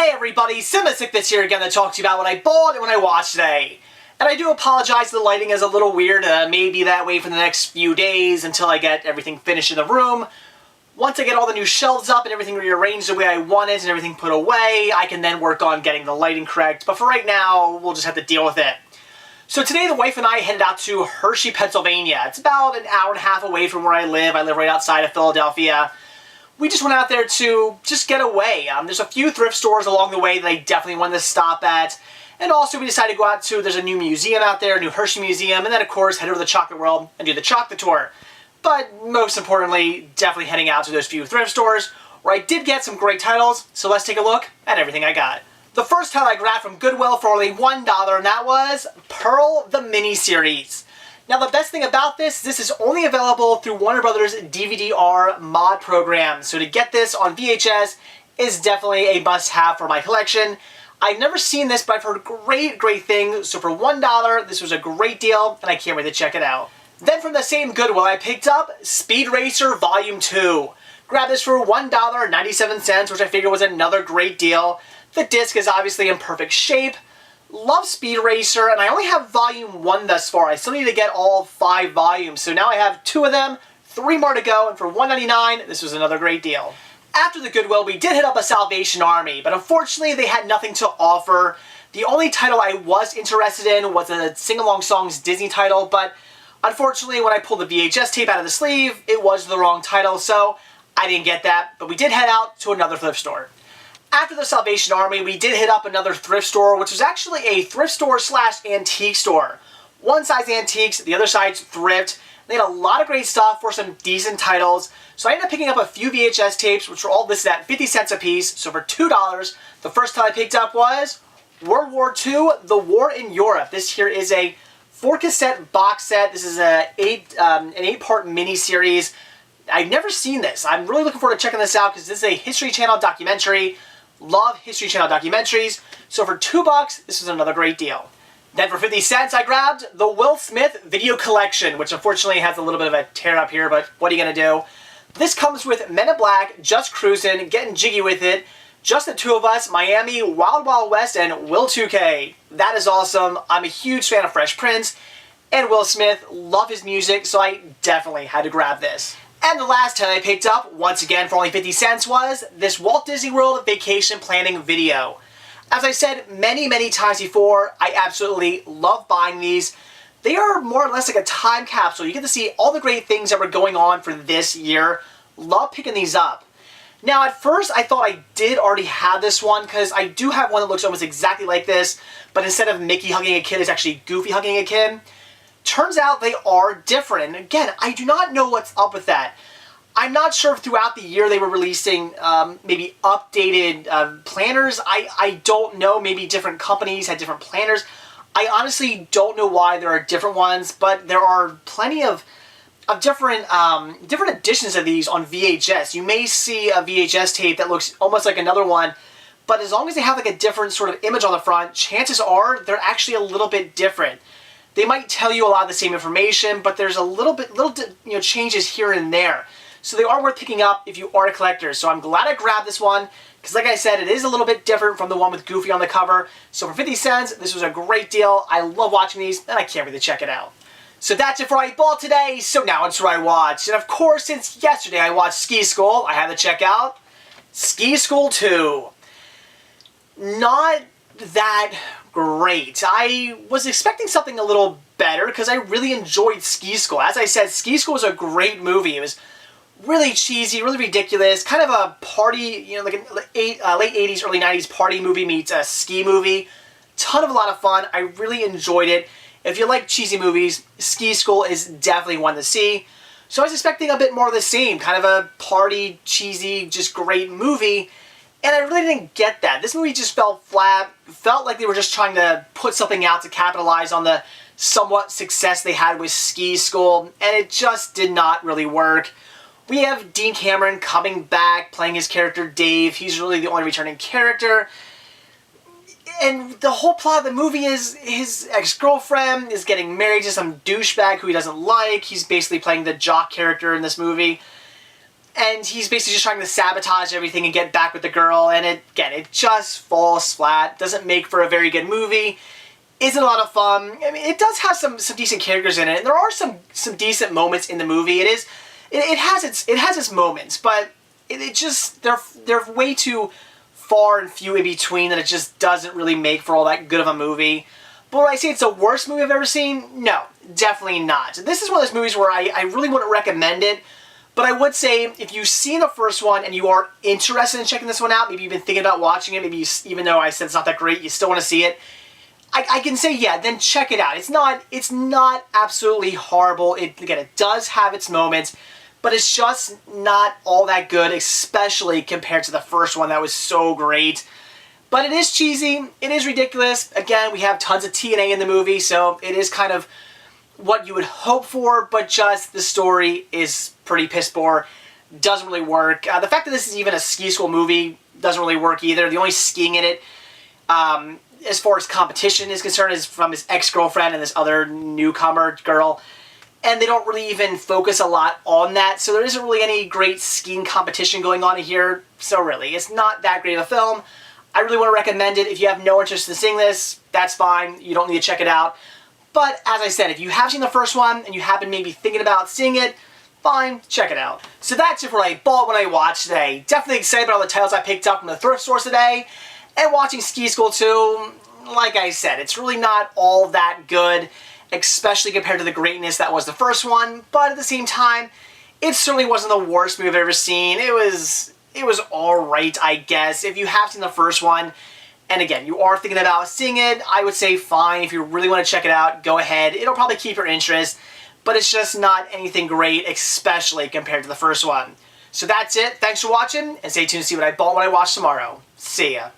Hey everybody, This here again to talk to you about what I bought and what I watched today. And I do apologize, the lighting is a little weird, may be that way for the next few days until I get everything finished in the room. Once I get all the new shelves up and everything rearranged the way I want it and everything put away, I can then work on getting the lighting correct, but for right now, we'll just have to deal with it. So today the wife and I headed out to Hershey, Pennsylvania. It's about an hour and a half away from where I live. I live right outside of Philadelphia. We just went out there to just get away. There's a few thrift stores along the way that I definitely wanted to stop at. And also we decided to go out to, there's a new museum out there, a new Hershey Museum, and then of course head over to the Chocolate World and do the chocolate tour. But most importantly, definitely heading out to those few thrift stores where I did get some great titles, so let's take a look at everything I got. The first title I grabbed from Goodwill for only $1, and that was Pearl the Miniseries. Now the best thing about this is only available through Warner Brothers DVD-R mod program. So to get this on VHS is definitely a must-have for my collection. I've never seen this, but I've heard great things. So for $1, this was a great deal, and I can't wait to check it out. Then from the same Goodwill, I picked up Speed Racer Volume 2. Grabbed this for $1.97, which I figured was another great deal. The disc is obviously in perfect shape. Love Speed Racer, and I only have Volume 1 thus far. I still need to get all 5 volumes, so now I have 2 of them, 3 more to go, and for $1.99, this was another great deal. After the Goodwill, we did hit up a Salvation Army, but unfortunately they had nothing to offer. The only title I was interested in was a Sing-Along Songs Disney title, but unfortunately when I pulled the VHS tape out of the sleeve, it was the wrong title, so I didn't get that, but we did head out to another thrift store. After the Salvation Army, we did hit up another thrift store, which was actually a thrift store slash antique store. One side's antiques, the other side's thrift. They had a lot of great stuff for some decent titles. So I ended up picking up a few VHS tapes, which were all listed at 50 cents a piece. So for $2, the first title I picked up was World War II, The War in Europe. This here is a 4-cassette box set. This is an 8-part mini-series. I've never seen this. I'm really looking forward to checking this out because this is a History Channel documentary. Love History Channel documentaries. So for $2, this was another great deal. Then for 50 cents, I grabbed the Will Smith Video Collection, which unfortunately has a little bit of a tear up here, but what are you going to do? This comes with Men in Black, Just Cruisin', Getting Jiggy With It, Just the Two of Us, Miami, Wild Wild West, and Will 2K. That is awesome. I'm a huge fan of Fresh Prince and Will Smith. Love his music, so I definitely had to grab this. And the last title I picked up, once again for only 50 cents, was this Walt Disney World Vacation Planning video. As I said many times before, I absolutely love buying these. They are more or less like a time capsule. You get to see all the great things that were going on for this year. Love picking these up. Now at first I thought I did already have this one because I do have one that looks almost exactly like this, but instead of Mickey hugging a kid, it's actually Goofy hugging a kid. Turns out they are different, and again, I do not know what's up with that. I'm not sure if throughout the year they were releasing maybe updated planners. I don't know, maybe different companies had different planners. I honestly don't know why there are different ones, but there are plenty of different editions of these on VHS. You may see a VHS tape that looks almost like another one, but as long as they have like a different sort of image on the front, chances are they're actually a little bit different. They might tell you a lot of the same information, but there's a little changes here and there. So they are worth picking up if you are a collector. So I'm glad I grabbed this one, because like I said, it is a little bit different from the one with Goofy on the cover. So for 50 cents, this was a great deal. I love watching these, and I can't wait to check it out. So that's it for what I bought today, so now it's what I watched. And of course, since yesterday I watched Ski School, I had to check out Ski School 2. Not that great. I was expecting something a little better because I really enjoyed Ski School. As I said, Ski School was a great movie. It was really cheesy, really ridiculous, kind of a party, you know, like a late 80s, early 90s party movie meets a ski movie. A lot of fun. I really enjoyed it. If you like cheesy movies, Ski School is definitely one to see. So I was expecting a bit more of the same, kind of a party, cheesy, just great movie. And I really didn't get that. This movie just felt flat. Felt like they were just trying to put something out to capitalize on the somewhat success they had with Ski School, and it just did not really work. We have Dean Cameron coming back, playing his character Dave. He's really the only returning character. And the whole plot of the movie is his ex-girlfriend is getting married to some douchebag who he doesn't like. He's basically playing the jock character in this movie. and he's basically just trying to sabotage everything and get back with the girl, and it just falls flat. Doesn't make for a very good movie. Isn't a lot of fun. I mean, it does have some decent characters in it, and there are some decent moments in the movie. It has its moments, but it just they're way too far and few in between that it just doesn't really make for all that good of a movie. But would I say it's the worst movie I've ever seen? No, definitely not. This is one of those movies where I really wouldn't recommend it, but I would say if you've seen the first one and you are interested in checking this one out, maybe you've been thinking about watching it, maybe even though I said it's not that great, you still want to see it, I can say, yeah, then check it out. It's not absolutely horrible. Again, it does have its moments, but it's just not all that good, especially compared to the first one that was so great. But it is cheesy. It is ridiculous. Again, we have tons of TNA in the movie, so it is kind of what you would hope for, but just the story is pretty piss poor. Doesn't really work. The fact that this is even a ski school movie doesn't really work either. The only skiing in it, as far as competition is concerned, is from his ex-girlfriend and this other newcomer girl. And they don't really even focus a lot on that, so there isn't really any great skiing competition going on here. So really, it's not that great of a film. I really want to recommend it. If you have no interest in seeing this, that's fine. You don't need to check it out. But as I said, if you have seen the first one and you have been maybe thinking about seeing it, fine, check it out. So that's it for what I bought when I watched today. Definitely excited about all the titles I picked up from the thrift stores today. And watching Ski School 2, like I said, it's really not all that good, especially compared to the greatness that was the first one. But at the same time, it certainly wasn't the worst movie I've ever seen. It was alright, I guess. If you have seen the first one, and again, you are thinking about seeing it, I would say fine. If you really want to check it out, go ahead. It'll probably keep your interest, but it's just not anything great, especially compared to the first one. So that's it. Thanks for watching, and stay tuned to see what I bought when I watch tomorrow. See ya.